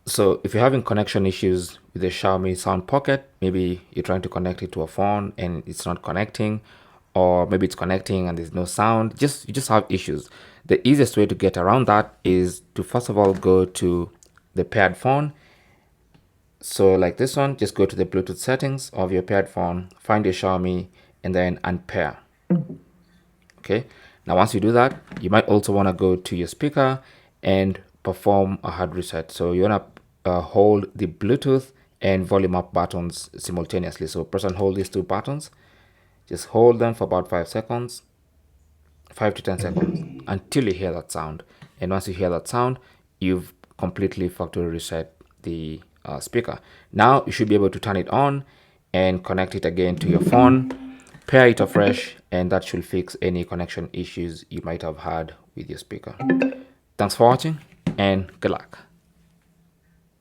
So if you're having connection issues with the Xiaomi Sound Pocket, maybe you're trying to connect it to a phone and it's not connecting, or maybe it's connecting and there's no sound, you just have issues. The easiest way to get around that is to first of all go to the paired phone. So like this one, just go to the Bluetooth settings of your paired phone, find your Xiaomi, and then unpair. Okay, now once you do that, you might also want to go to your speaker and perform a hard reset. So you want to hold the Bluetooth and volume up buttons simultaneously. So press and hold these two buttons, just hold them for about 5 seconds, 5 to 10 seconds, until you hear that sound. And once you hear that sound, you've completely factory reset the speaker. Now you should be able to turn it on and connect it again to your phone, pair it afresh, and that should fix any connection issues you might have had with your speaker. Thanks for watching and good luck.